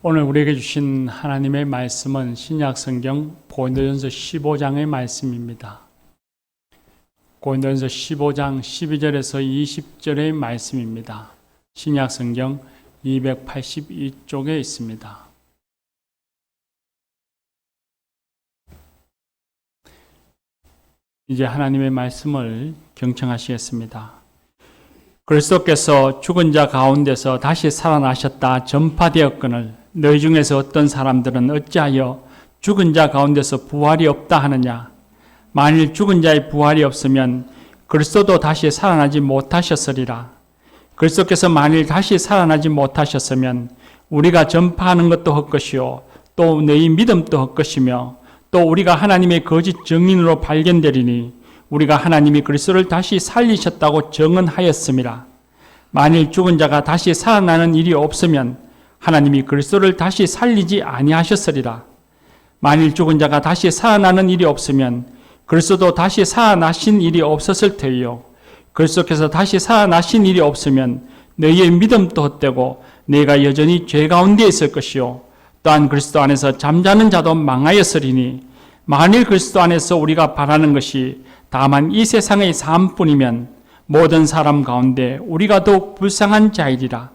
오늘 우리에게 주신 하나님의 말씀은 신약성경 고린도전서 15장의 말씀입니다. 고린도전서 15장 12절에서 20절의 말씀입니다. 신약성경 282쪽에 있습니다. 이제 하나님의 말씀을 경청하시겠습니다. 그리스도께서 죽은 자 가운데서 다시 살아나셨다 전파되었거늘 너희 중에서 어떤 사람들은 어찌하여 죽은 자 가운데서 부활이 없다 하느냐. 만일 죽은 자의 부활이 없으면 그리스도도 다시 살아나지 못하셨으리라. 그리스도께서 만일 다시 살아나지 못하셨으면 우리가 전파하는 것도 헛것이요 또 너희 믿음도 헛것이며 또 우리가 하나님의 거짓 증인으로 발견되리니 우리가 하나님이 그리스도를 다시 살리셨다고 증언하였음이라. 만일 죽은 자가 다시 살아나는 일이 없으면 하나님이 그리스도를 다시 살리지 아니하셨으리라. 만일 죽은 자가 다시 살아나는 일이 없으면 그리스도도 다시 살아나신 일이 없었을 터이요 그리스도께서 다시 살아나신 일이 없으면 너희의 믿음도 헛되고 너희가 여전히 죄 가운데 있을 것이요 또한 그리스도 안에서 잠자는 자도 망하였으리니 만일 그리스도 안에서 우리가 바라는 것이 다만 이 세상의 삶뿐이면 모든 사람 가운데 우리가 더욱 불쌍한 자이리라.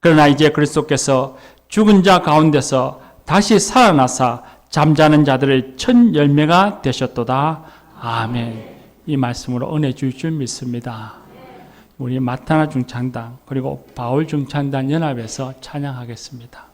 그러나 이제 그리스도께서 죽은 자 가운데서 다시 살아나사 잠자는 자들의 첫 열매가 되셨도다. 아멘. 이 말씀으로 은혜 주실 줄 믿습니다. 우리 마타나 중창단 그리고 바울 중창단 연합에서 찬양하겠습니다.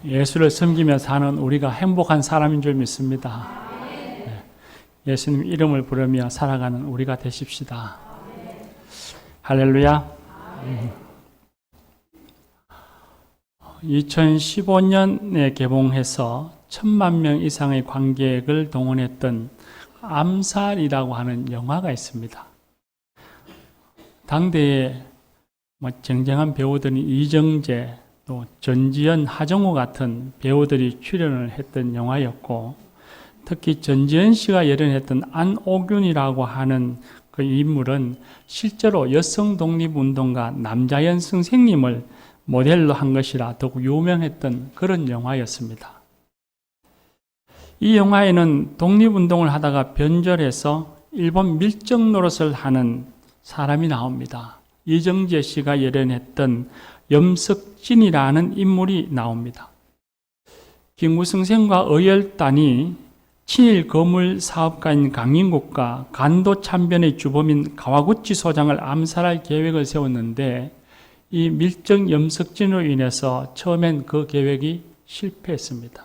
예수를 섬기며 사는 우리가 행복한 사람인 줄 믿습니다. 예수님 이름을 부르며 살아가는 우리가 되십시다. 할렐루야. 2015년에 개봉해서 1,000만 명 이상의 관객을 동원했던 암살이라고 하는 영화가 있습니다. 당대에 쟁쟁한 배우들인 이정재, 또 전지현, 하정우 같은 배우들이 출연을 했던 영화였고, 특히 전지현 씨가 열연했던 안옥윤이라고 하는 그 인물은 실제로 여성 독립운동가 남자연 선생님을 모델로 한 것이라 더욱 유명했던 그런 영화였습니다. 이 영화에는 독립운동을 하다가 변절해서 일본 밀정 노릇을 하는 사람이 나옵니다. 이정재 씨가 열연했던 염석진이라는 인물이 나옵니다. 김구승생과 의열단이 친일 거물 사업가인 강인국과 간도 참변의 주범인 가와구치 소장을 암살할 계획을 세웠는데 이 밀정 염석진으로 인해서 처음엔 그 계획이 실패했습니다.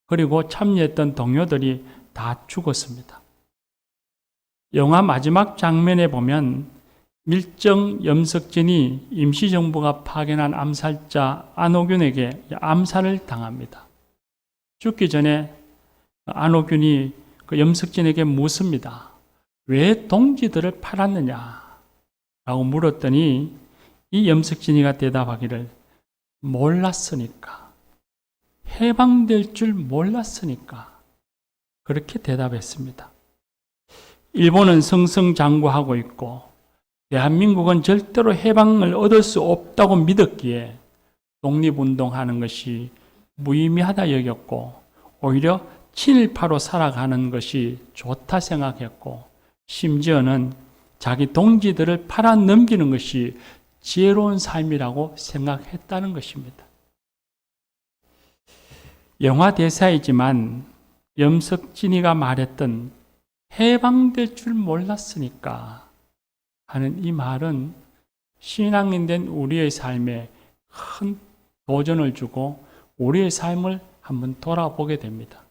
그리고 참여했던 동료들이 다 죽었습니다. 영화 마지막 장면에 보면 밀정 염석진이 임시정부가 파견한 암살자 안옥윤에게 암살을 당합니다. 죽기 전에 안옥윤이 그 염석진에게 묻습니다. 왜 동지들을 팔았느냐? 라고 물었더니 이 염석진이가 대답하기를 몰랐으니까, 해방될 줄 몰랐으니까, 그렇게 대답했습니다. 일본은 승승장구하고 있고 대한민국은 절대로 해방을 얻을 수 없다고 믿었기에 독립운동하는 것이 무의미하다 여겼고 오히려 친일파로 살아가는 것이 좋다 생각했고 심지어는 자기 동지들을 팔아 넘기는 것이 지혜로운 삶이라고 생각했다는 것입니다. 영화 대사이지만 염석진이가 말했던 해방될 줄 몰랐으니까 하는 이 말은 신앙인 된 우리의 삶에 큰 도전을 주고 우리의 삶을 한번 돌아보게 됩니다.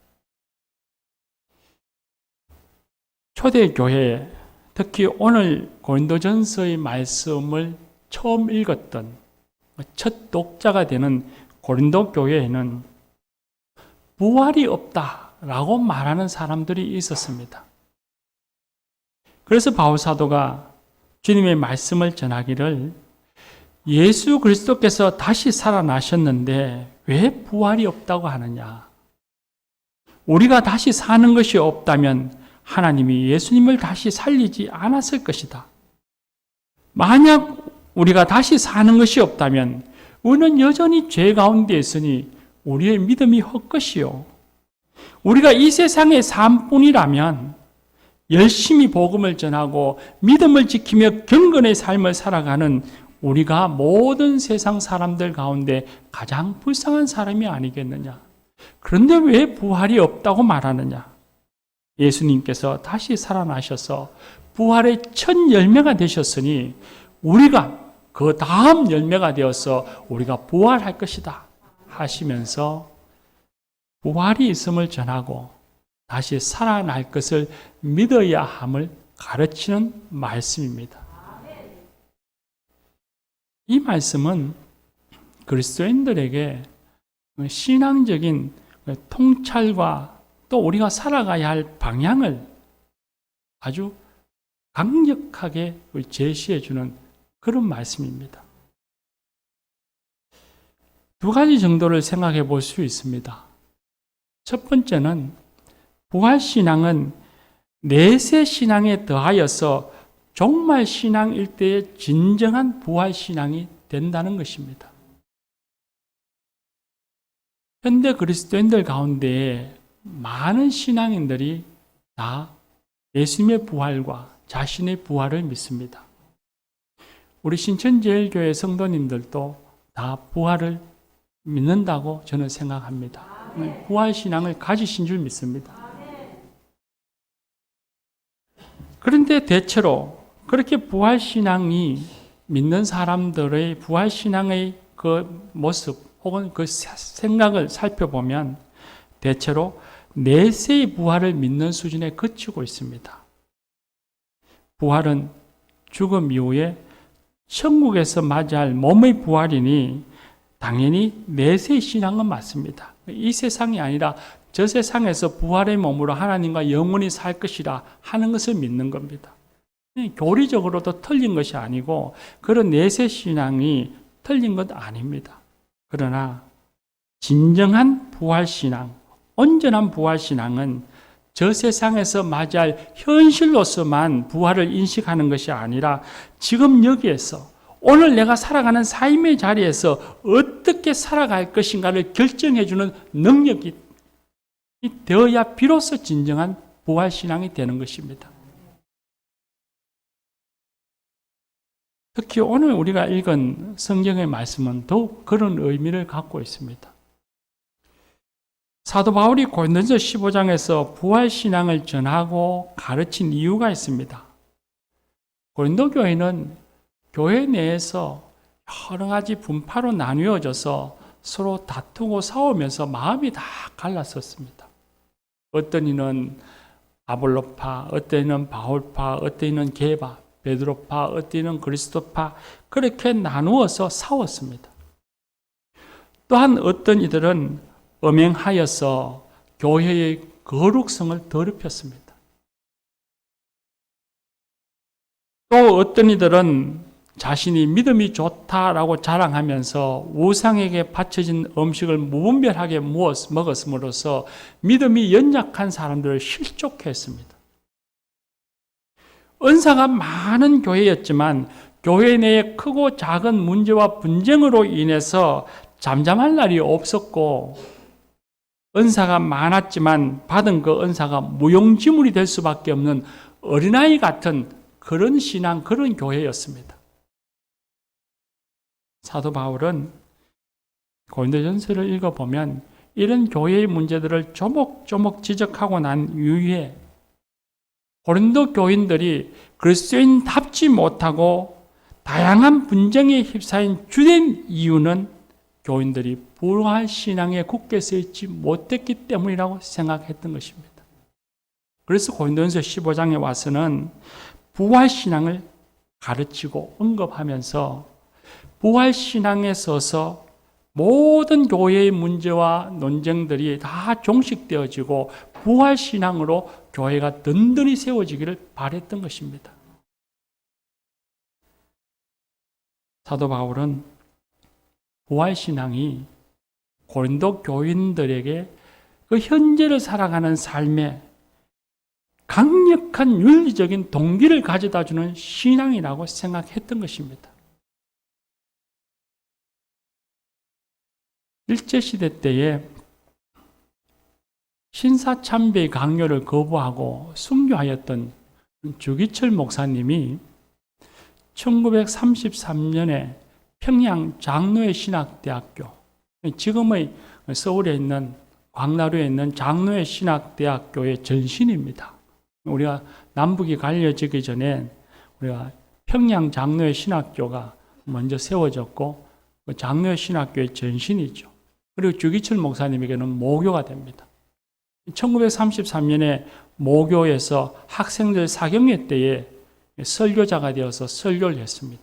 초대교회, 특히 오늘 고린도전서의 말씀을 처음 읽었던 첫 독자가 되는 고린도 교회에는 부활이 없다라고 말하는 사람들이 있었습니다. 그래서 바울 사도가 주님의 말씀을 전하기를 예수 그리스도께서 다시 살아나셨는데 왜 부활이 없다고 하느냐? 우리가 다시 사는 것이 없다면 하나님이 예수님을 다시 살리지 않았을 것이다. 만약 우리가 다시 사는 것이 없다면 우리는 여전히 죄 가운데 있으니 우리의 믿음이 헛것이요. 우리가 이 세상의 삶뿐이라면 열심히 복음을 전하고 믿음을 지키며 경건의 삶을 살아가는 우리가 모든 세상 사람들 가운데 가장 불쌍한 사람이 아니겠느냐. 그런데 왜 부활이 없다고 말하느냐. 예수님께서 다시 살아나셔서 부활의 첫 열매가 되셨으니 우리가 그 다음 열매가 되어서 우리가 부활할 것이다 하시면서 부활이 있음을 전하고 다시 살아날 것을 믿어야 함을 가르치는 말씀입니다. 이 말씀은 그리스도인들에게 신앙적인 통찰과 또 우리가 살아가야 할 방향을 아주 강력하게 제시해 주는 그런 말씀입니다. 두 가지 정도를 생각해 볼 수 있습니다. 첫 번째는 부활신앙은 내세신앙에 더하여서 종말신앙일 때의 진정한 부활신앙이 된다는 것입니다. 현대 그리스도인들 가운데 많은 신앙인들이 다 예수님의 부활과 자신의 부활을 믿습니다. 우리 신천제일교회 성도님들도 다 부활을 믿는다고 저는 생각합니다. 부활신앙을 가지신 줄 믿습니다. 그런데 대체로 그렇게 부활신앙이 믿는 사람들의 부활신앙의 그 모습 혹은 그 생각을 살펴보면 대체로 내세의 부활을 믿는 수준에 그치고 있습니다. 부활은 죽음 이후에 천국에서 맞이할 몸의 부활이니 당연히 내세의 신앙은 맞습니다. 이 세상이 아니라 저 세상에서 부활의 몸으로 하나님과 영원히 살 것이라 하는 것을 믿는 겁니다. 교리적으로도 틀린 것이 아니고 그런 내세 신앙이 틀린 것 아닙니다. 그러나 진정한 부활신앙, 온전한 부활신앙은 저 세상에서 맞이할 현실로서만 부활을 인식하는 것이 아니라 지금 여기에서 오늘 내가 살아가는 삶의 자리에서 어떻게 살아갈 것인가를 결정해주는 능력이 되어야 비로소 진정한 부활신앙이 되는 것입니다. 특히 오늘 우리가 읽은 성경의 말씀은 더욱 그런 의미를 갖고 있습니다. 사도 바울이 고린도전서 15장에서 부활신앙을 전하고 가르친 이유가 있습니다. 고린도 교회는 교회 내에서 여러 가지 분파로 나뉘어져서 서로 다투고 싸우면서 마음이 다 갈랐었습니다. 어떤 이는 아볼로파, 어떤 이는 바울파, 어떤 이는 게바, 베드로파, 어떤 이는 그리스도파, 그렇게 나누어서 싸웠습니다. 또한 어떤 이들은 음행하여서 교회의 거룩성을 더럽혔습니다. 또 어떤 이들은 자신이 믿음이 좋다라고 자랑하면서 우상에게 바쳐진 음식을 무분별하게 먹었음으로써 믿음이 연약한 사람들을 실족했습니다. 은사가 많은 교회였지만 교회 내에 크고 작은 문제와 분쟁으로 인해서 잠잠할 날이 없었고, 은사가 많았지만 받은 그 은사가 무용지물이 될 수밖에 없는 어린아이 같은 그런 신앙, 그런 교회였습니다. 사도 바울은 고린도전서를 읽어보면 이런 교회의 문제들을 조목조목 지적하고 난 이후에 고린도 교인들이 그리스도인답지 못하고 다양한 분쟁에 휩싸인 주된 이유는 교인들이 부활 신앙에 굳게 서 있지 못했기 때문이라고 생각했던 것입니다. 그래서 고린도전서 15장에 와서는 부활 신앙을 가르치고 언급하면서 부활 신앙에 서서 모든 교회의 문제와 논쟁들이 다 종식되어지고 부활 신앙으로 교회가 든든히 세워지기를 바랬던 것입니다. 사도 바울은 부활 신앙이 고린도 교인들에게 그 현재를 살아가는 삶에 강력한 윤리적인 동기를 가져다 주는 신앙이라고 생각했던 것입니다. 일제시대 때에 신사참배의 강요를 거부하고 순교하였던 주기철 목사님이 1933년에 평양 장로회 신학대학교, 지금의 서울에 있는 광나루에 있는 장로회 신학대학교의 전신입니다. 우리가 남북이 갈려지기 전에 우리가 평양 장로회 신학교가 먼저 세워졌고 그 장로회 신학교의 전신이죠. 그리고 주기철 목사님에게는 모교가 됩니다. 1933년에 모교에서 학생들 사경회 때에 설교자가 되어서 설교를 했습니다.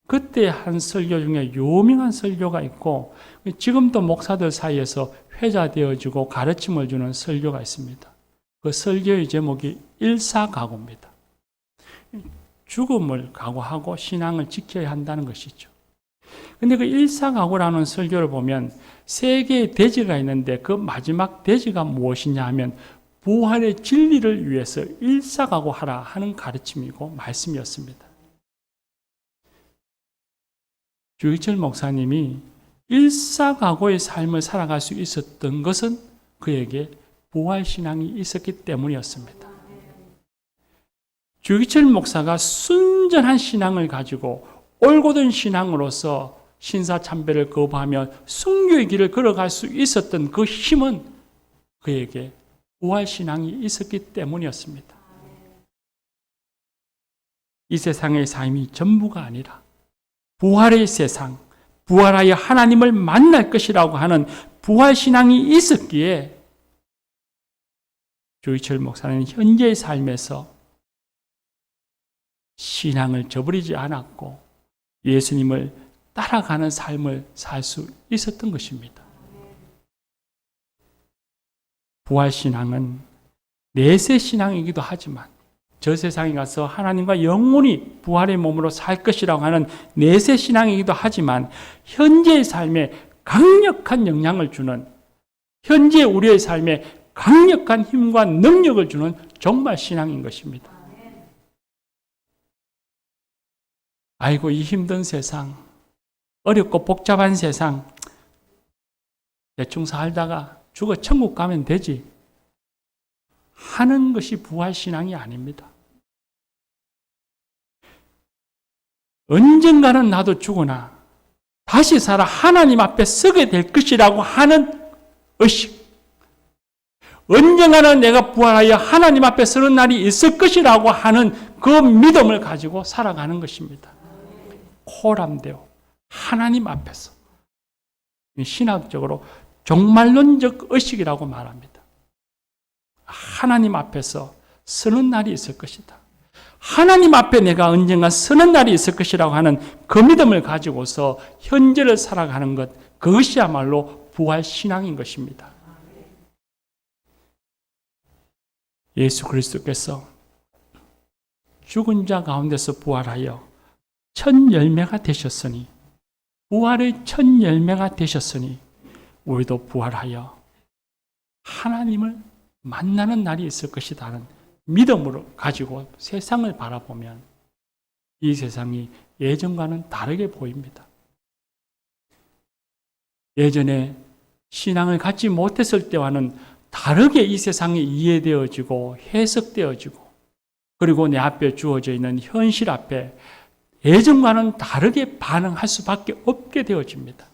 그때 한 설교 중에 유명한 설교가 있고 지금도 목사들 사이에서 회자되어지고 가르침을 주는 설교가 있습니다. 그 설교의 제목이 일사각오입니다. 죽음을 각오하고 신앙을 지켜야 한다는 것이죠. 근데 그 일사각오라는 설교를 보면 세 개의 대지가 있는데 그 마지막 대지가 무엇이냐 하면 부활의 진리를 위해서 일사각오하라 하는 가르침이고 말씀이었습니다. 주기철 목사님이 일사각오의 삶을 살아갈 수 있었던 것은 그에게 부활신앙이 있었기 때문이었습니다. 주기철 목사가 순전한 신앙을 가지고 올곧은 신앙으로서 신사참배를 거부하며 순교의 길을 걸어갈 수 있었던 그 힘은 그에게 부활신앙이 있었기 때문이었습니다. 이 세상의 삶이 전부가 아니라 부활의 세상, 부활하여 하나님을 만날 것이라고 하는 부활신앙이 있었기에 조희철 목사는 현재의 삶에서 신앙을 저버리지 않았고 예수님을 따라가는 삶을 살 수 있었던 것입니다. 부활신앙은 내세 신앙이기도 하지만 저 세상에 가서 하나님과 영원히 부활의 몸으로 살 것이라고 하는 내세 신앙이기도 하지만 현재의 삶에 강력한 영향을 주는, 현재 우리의 삶에 강력한 힘과 능력을 주는 정말 신앙인 것입니다. 아이고, 이 힘든 세상, 어렵고 복잡한 세상, 대충 살다가 죽어 천국 가면 되지 하는 것이 부활신앙이 아닙니다. 언젠가는 나도 죽으나 다시 살아 하나님 앞에 서게 될 것이라고 하는 의식, 언젠가는 내가 부활하여 하나님 앞에 서는 날이 있을 것이라고 하는 그 믿음을 가지고 살아가는 것입니다. 코람데오, 하나님 앞에서. 신학적으로 종말론적 의식이라고 말합니다. 하나님 앞에서 서는 날이 있을 것이다. 하나님 앞에 내가 언젠가 서는 날이 있을 것이라고 하는 그 믿음을 가지고서 현재를 살아가는 것, 그것이야말로 부활신앙인 것입니다. 예수 그리스도께서 죽은 자 가운데서 부활하여 첫 열매가 되셨으니, 부활의 첫 열매가 되셨으니 우리도 부활하여 하나님을 만나는 날이 있을 것이라는 믿음으로 가지고 세상을 바라보면 이 세상이 예전과는 다르게 보입니다. 예전에 신앙을 갖지 못했을 때와는 다르게 이 세상이 이해되어지고 해석되어지고, 그리고 내 앞에 주어져 있는 현실 앞에 예전과는 다르게 반응할 수밖에 없게 되어집니다.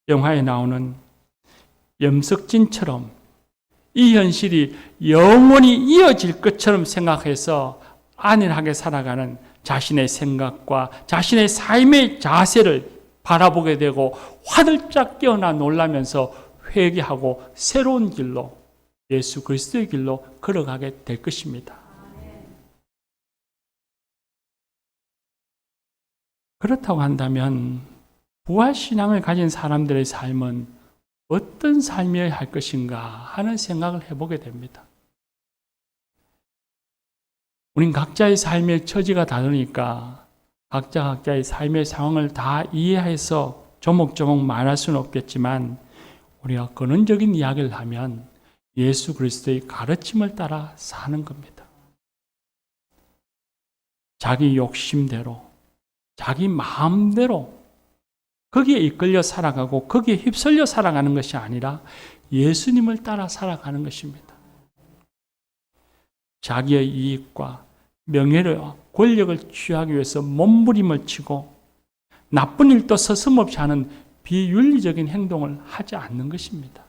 영화에 나오는 염석진처럼 이 현실이 영원히 이어질 것처럼 생각해서 안일하게 살아가는 자신의 생각과 자신의 삶의 자세를 바라보게 되고 화들짝 깨어나 놀라면서 회개하고 새로운 길로, 예수 그리스도의 길로 걸어가게 될 것입니다. 그렇다고 한다면 부활신앙을 가진 사람들의 삶은 어떤 삶이어야 할 것인가 하는 생각을 해보게 됩니다. 우린 각자의 삶의 처지가 다르니까 각자의 삶의 상황을 다 이해해서 조목조목 말할 수는 없겠지만, 우리가 근원적인 이야기를 하면 예수 그리스도의 가르침을 따라 사는 겁니다. 자기 욕심대로, 자기 마음대로 거기에 이끌려 살아가고 거기에 휩쓸려 살아가는 것이 아니라 예수님을 따라 살아가는 것입니다. 자기의 이익과 명예와 권력을 취하기 위해서 몸부림을 치고 나쁜 일도 서슴없이 하는 비윤리적인 행동을 하지 않는 것입니다.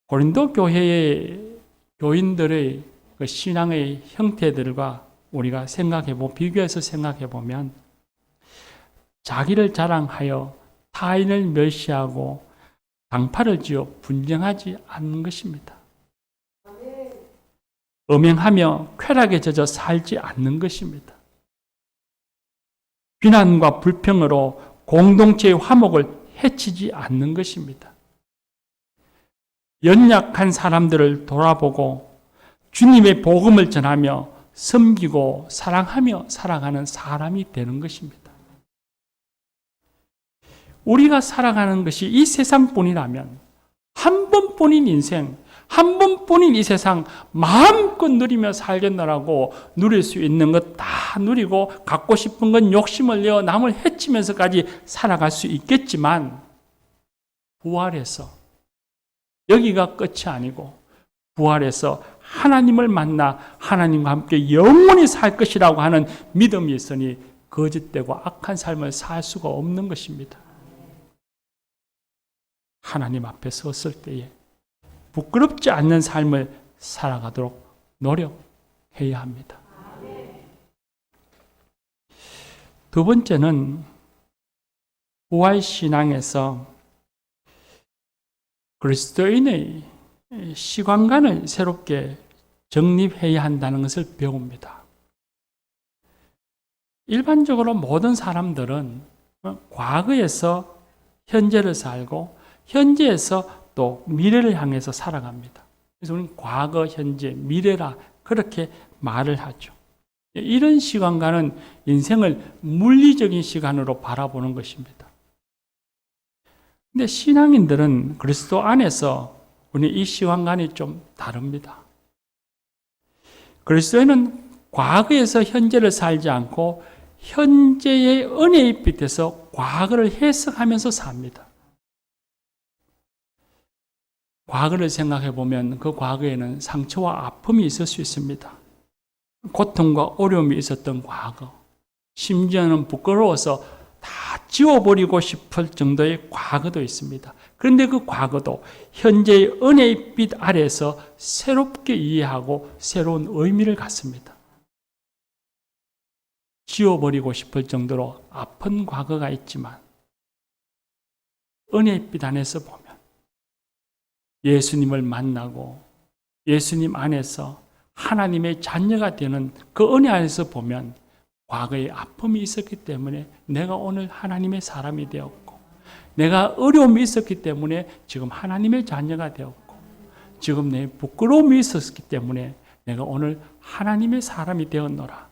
고린도 교회의 교인들의 그 신앙의 형태들과 우리가 비교해서 생각해 보면, 자기를 자랑하여 타인을 멸시하고 당파를 지어 분쟁하지 않는 것입니다. 음행하며 쾌락에 젖어 살지 않는 것입니다. 비난과 불평으로 공동체의 화목을 해치지 않는 것입니다. 연약한 사람들을 돌아보고 주님의 복음을 전하며 섬기고 사랑하며 살아가는 사람이 되는 것입니다. 우리가 살아가는 것이 이 세상뿐이라면, 한 번뿐인 인생, 한 번뿐인 이 세상 마음껏 누리며 살겠노라고 누릴 수 있는 것 다 누리고 갖고 싶은 건 욕심을 내어 남을 해치면서까지 살아갈 수 있겠지만, 부활해서 여기가 끝이 아니고 부활해서 하나님을 만나 하나님과 함께 영원히 살 것이라고 하는 믿음이 있으니 거짓되고 악한 삶을 살 수가 없는 것입니다. 하나님 앞에 섰을 때에 부끄럽지 않는 삶을 살아가도록 노력해야 합니다. 두 번째는 부활신앙에서 그리스도인의 시간관을 새롭게 정립해야 한다는 것을 배웁니다. 일반적으로 모든 사람들은 과거에서 현재를 살고 현재에서 또 미래를 향해서 살아갑니다. 그래서 우리는 과거, 현재, 미래라 그렇게 말을 하죠. 이런 시간과는 인생을 물리적인 시간으로 바라보는 것입니다. 근데 신앙인들은 그리스도 안에서 우리 이 시간관이 좀 다릅니다. 그리스도인은 과거에서 현재를 살지 않고 현재의 은혜의 빛에서 과거를 해석하면서 삽니다. 과거를 생각해 보면 그 과거에는 상처와 아픔이 있을 수 있습니다. 고통과 어려움이 있었던 과거, 심지어는 부끄러워서 다 지워버리고 싶을 정도의 과거도 있습니다. 그런데 그 과거도 현재의 은혜의 빛 아래에서 새롭게 이해하고 새로운 의미를 갖습니다. 지워버리고 싶을 정도로 아픈 과거가 있지만 은혜의 빛 안에서 보면 예수님을 만나고 예수님 안에서 하나님의 자녀가 되는 그 은혜 안에서 보면 과거에 아픔이 있었기 때문에 내가 오늘 하나님의 사람이 되었고, 내가 어려움이 있었기 때문에 지금 하나님의 자녀가 되었고, 지금 내 부끄러움이 있었기 때문에 내가 오늘 하나님의 사람이 되었노라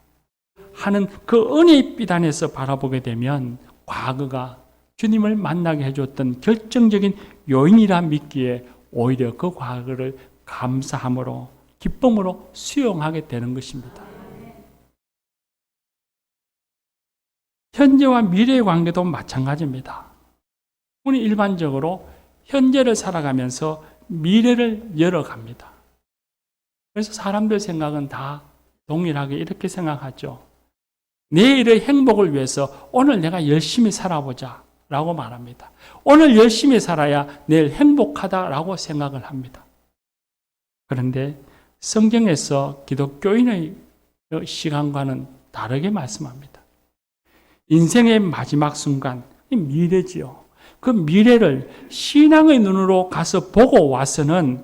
하는 그 은혜의 빛 안에서 바라보게 되면 과거가 주님을 만나게 해줬던 결정적인 요인이라 믿기에 오히려 그 과거를 감사함으로 기쁨으로 수용하게 되는 것입니다. 현재와 미래의 관계도 마찬가지입니다. 우리 일반적으로 현재를 살아가면서 미래를 열어갑니다. 그래서 사람들 생각은 다 동일하게 이렇게 생각하죠. 내일의 행복을 위해서 오늘 내가 열심히 살아보자 라고 말합니다. 오늘 열심히 살아야 내일 행복하다라고 생각을 합니다. 그런데 성경에서 기독교인의 시간과는 다르게 말씀합니다. 인생의 마지막 순간, 미래지요. 그 미래를 신앙의 눈으로 가서 보고 와서는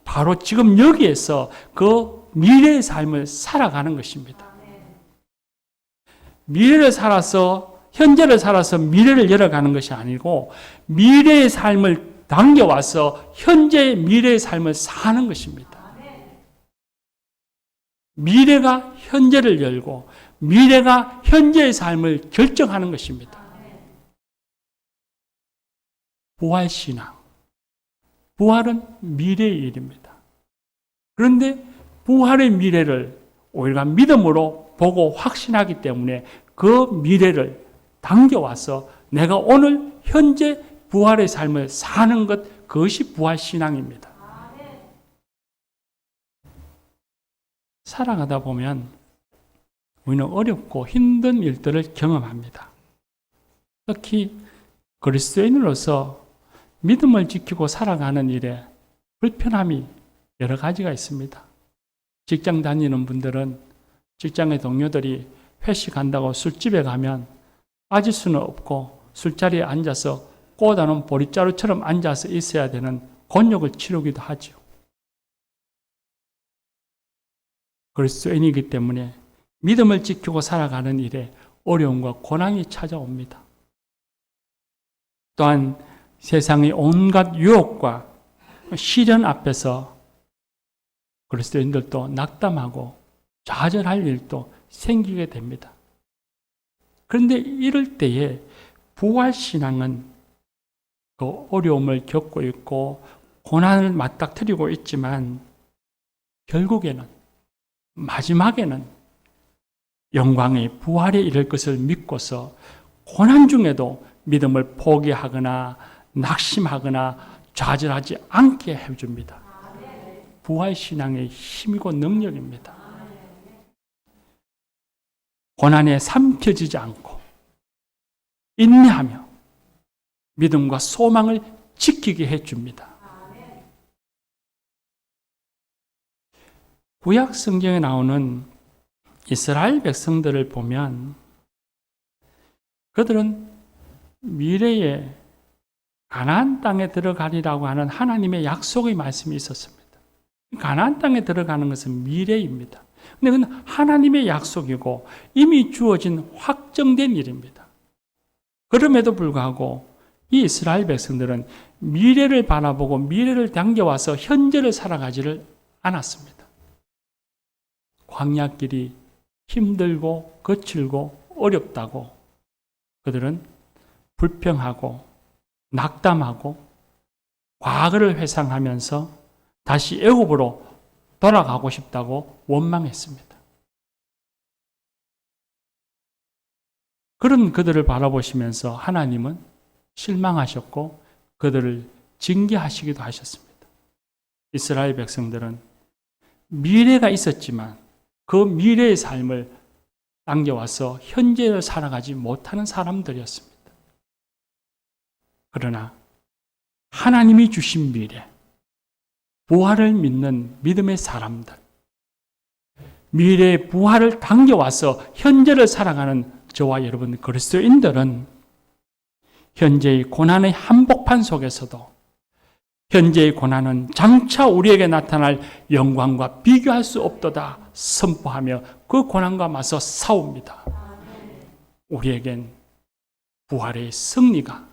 바로 지금 여기에서 그 미래의 삶을 살아가는 것입니다. 미래를 살아서, 현재를 살아서 미래를 열어가는 것이 아니고 미래의 삶을 당겨와서 현재의 미래의 삶을 사는 것입니다. 미래가 현재를 열고 미래가 현재의 삶을 결정하는 것입니다. 부활신앙. 부활은 미래의 일입니다. 그런데 부활의 미래를 우리가 믿음으로 보고 확신하기 때문에 그 미래를 당겨와서 내가 오늘 현재 부활의 삶을 사는 것, 그것이 부활신앙입니다. 살아가다 보면 우리는 어렵고 힘든 일들을 경험합니다. 특히 그리스도인으로서 믿음을 지키고 살아가는 일에 불편함이 여러 가지가 있습니다. 직장 다니는 분들은 직장의 동료들이 회식한다고 술집에 가면 빠질 수는 없고 술자리에 앉아서 꼬다놓은 보릿자루처럼 앉아서 있어야 되는 곤욕을 치르기도 하죠. 그리스도인이기 때문에 믿음을 지키고 살아가는 일에 어려움과 고난이 찾아옵니다. 또한 세상의 온갖 유혹과 시련 앞에서 그리스도인들도 낙담하고 좌절할 일도 생기게 됩니다. 그런데 이럴 때에 부활신앙은 그 어려움을 겪고 있고 고난을 맞닥뜨리고 있지만 결국에는 마지막에는 영광의 부활에 이를 것을 믿고서 고난 중에도 믿음을 포기하거나 낙심하거나 좌절하지 않게 해줍니다. 부활신앙의 힘이고 능력입니다. 고난에 삼켜지지 않고 인내하며 믿음과 소망을 지키게 해줍니다. 구약 성경에 나오는 이스라엘 백성들을 보면 그들은 미래에 가나안 땅에 들어가리라고 하는 하나님의 약속의 말씀이 있었습니다. 가나안 땅에 들어가는 것은 미래입니다. 근데 그건 하나님의 약속이고 이미 주어진 확정된 일입니다. 그럼에도 불구하고 이 이스라엘 백성들은 미래를 바라보고 미래를 당겨와서 현재를 살아가지를 않았습니다. 광야길이 힘들고 거칠고 어렵다고 그들은 불평하고 낙담하고 과거를 회상하면서 다시 애굽으로 돌아가고 싶다고 원망했습니다. 그런 그들을 바라보시면서 하나님은 실망하셨고 그들을 징계하시기도 하셨습니다. 이스라엘 백성들은 미래가 있었지만 그 미래의 삶을 당겨와서 현재를 살아가지 못하는 사람들이었습니다. 그러나 하나님이 주신 미래, 부활을 믿는 믿음의 사람들, 미래의 부활을 당겨와서 현재를 살아가는 저와 여러분 그리스도인들은 현재의 고난의 한복판 속에서도 현재의 고난은 장차 우리에게 나타날 영광과 비교할 수 없도다 선포하며 그 고난과 맞서 싸웁니다. 우리에겐 부활의 승리가,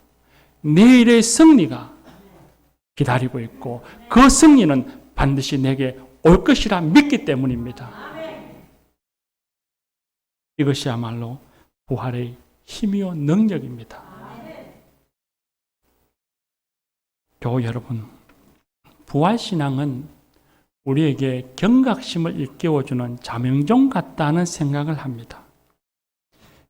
내일의 승리가 기다리고 있고 그 승리는 반드시 내게 올 것이라 믿기 때문입니다. 이것이야말로 부활의 힘이요 능력입니다. 교우 여러분, 부활신앙은 우리에게 경각심을 일깨워주는 자명종 같다는 생각을 합니다.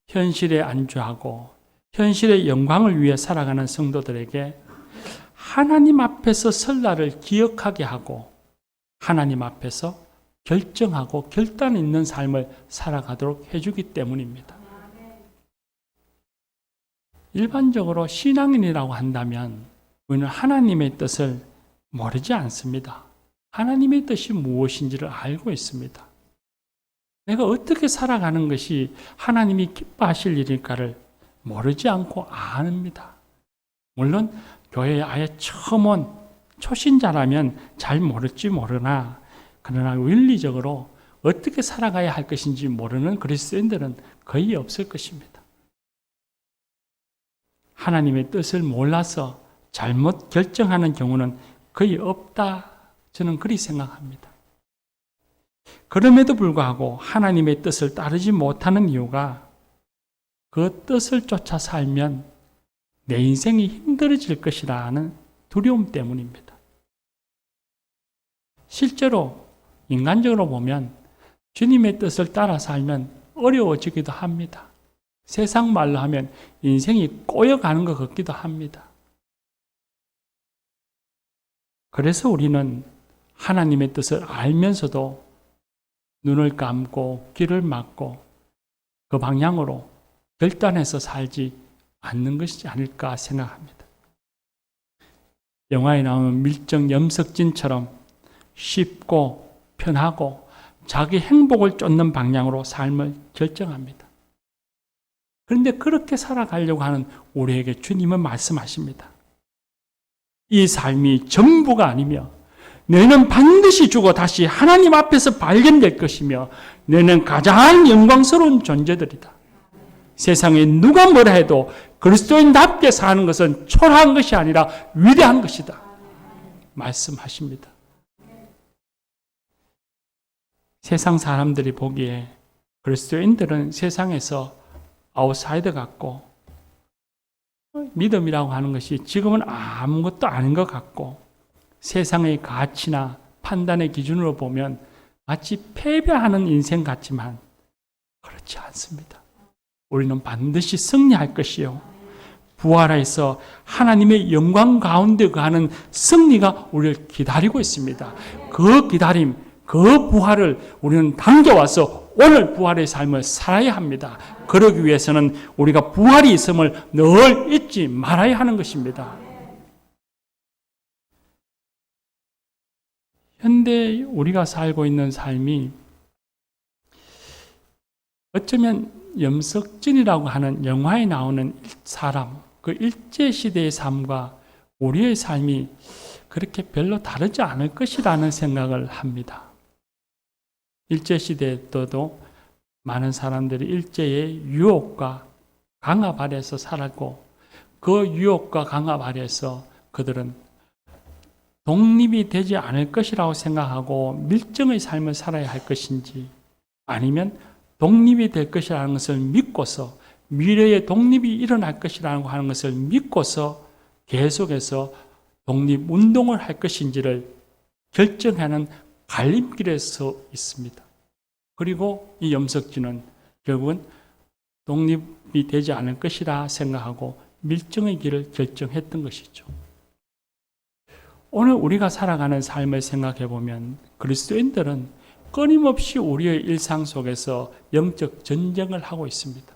현실에 안주하고 현실의 영광을 위해 살아가는 성도들에게 하나님 앞에서 설 날을 기억하게 하고 하나님 앞에서 결정하고 결단 있는 삶을 살아가도록 해주기 때문입니다. 일반적으로 신앙인이라고 한다면 우리는 하나님의 뜻을 모르지 않습니다. 하나님의 뜻이 무엇인지를 알고 있습니다. 내가 어떻게 살아가는 것이 하나님이 기뻐하실 일일까를 모르지 않고 아닙니다. 물론 교회에 아예 처음 온 초신자라면 잘 모를지 모르나 그러나 윤리적으로 어떻게 살아가야 할 것인지 모르는 그리스도인들은 거의 없을 것입니다. 하나님의 뜻을 몰라서 잘못 결정하는 경우는 거의 없다. 저는 그리 생각합니다. 그럼에도 불구하고 하나님의 뜻을 따르지 못하는 이유가 그 뜻을 쫓아 살면 내 인생이 힘들어질 것이라는 두려움 때문입니다. 실제로 인간적으로 보면 주님의 뜻을 따라 살면 어려워지기도 합니다. 세상 말로 하면 인생이 꼬여가는 것 같기도 합니다. 그래서 우리는 하나님의 뜻을 알면서도 눈을 감고 귀를 막고 그 방향으로 결단해서 살지 않는 것이지 않을까 생각합니다. 영화에 나오는 밀정 염석진처럼 쉽고 편하고 자기 행복을 쫓는 방향으로 삶을 결정합니다. 그런데 그렇게 살아가려고 하는 우리에게 주님은 말씀하십니다. 이 삶이 전부가 아니며 너희는 반드시 죽어 다시 하나님 앞에서 발견될 것이며 너희는 가장 영광스러운 존재들이다. 세상에 누가 뭐라 해도 그리스도인답게 사는 것은 초라한 것이 아니라 위대한 것이다. 말씀하십니다. 세상 사람들이 보기에 그리스도인들은 세상에서 아웃사이더 같고 믿음이라고 하는 것이 지금은 아무것도 아닌 것 같고 세상의 가치나 판단의 기준으로 보면 마치 패배하는 인생 같지만 그렇지 않습니다. 우리는 반드시 승리할 것이요. 부활해서 하나님의 영광 가운데 가는 승리가 우리를 기다리고 있습니다. 그 기다림, 그 부활을 우리는 당겨와서 오늘 부활의 삶을 살아야 합니다. 그러기 위해서는 우리가 부활이 있음을 늘 잊지 말아야 하는 것입니다. 현대 우리가 살고 있는 삶이 어쩌면 염석진이라고 하는 영화에 나오는 사람, 그 일제시대의 삶과 우리의 삶이 그렇게 별로 다르지 않을 것이라는 생각을 합니다. 일제시대 때도 많은 사람들이 일제의 유혹과 강압 아래에서 살았고, 그 유혹과 강압 아래에서 그들은 독립이 되지 않을 것이라고 생각하고 밀정의 삶을 살아야 할 것인지, 아니면 독립이 될 것이라는 것을 믿고서, 미래에 독립이 일어날 것이라고 하는 것을 믿고서 계속해서 독립운동을 할 것인지를 결정하는 갈림길에 서 있습니다. 그리고 이 염석진은 결국은 독립이 되지 않을 것이라 생각하고 밀정의 길을 결정했던 것이죠. 오늘 우리가 살아가는 삶을 생각해 보면 그리스도인들은 끊임없이 우리의 일상 속에서 영적 전쟁을 하고 있습니다.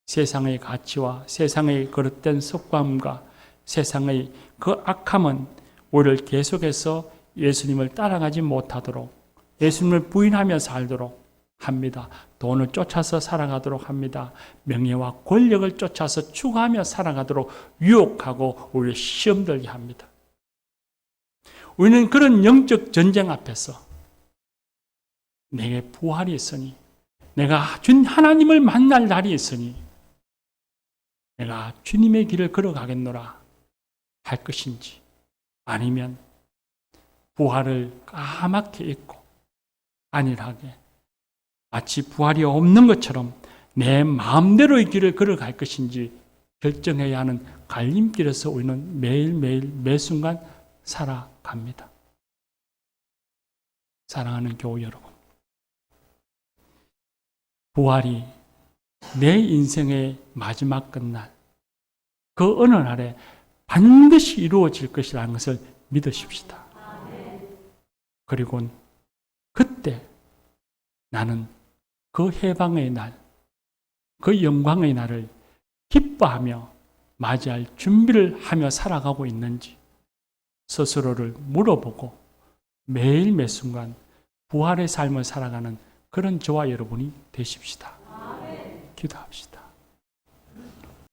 세상의 가치와 세상의 그릇된 습관과 세상의 그 악함은 우리를 계속해서 예수님을 따라가지 못하도록, 예수님을 부인하며 살도록 합니다. 돈을 쫓아서 살아가도록 합니다. 명예와 권력을 쫓아서 추구하며 살아가도록 유혹하고 우리를 시험 들게 합니다. 우리는 그런 영적 전쟁 앞에서 내게 부활이 있으니, 내가 하나님을 만날 날이 있으니 내가 주님의 길을 걸어가겠노라 할 것인지, 아니면 부활을 까맣게 잊고 안일하게 마치 부활이 없는 것처럼 내 마음대로의 길을 걸어갈 것인지 결정해야 하는 갈림길에서 우리는 매일매일 매순간 살아갑니다. 사랑하는 교우 여러분, 부활이 내 인생의 마지막 끝날, 그 어느 날에 반드시 이루어질 것이라는 것을 믿으십시다. 그리고 그때 나는 그 해방의 날, 그 영광의 날을 기뻐하며 맞이할 준비를 하며 살아가고 있는지 스스로를 물어보고 매일 매순간 부활의 삶을 살아가는 그런 저와 여러분이 되십시다. 기도합시다.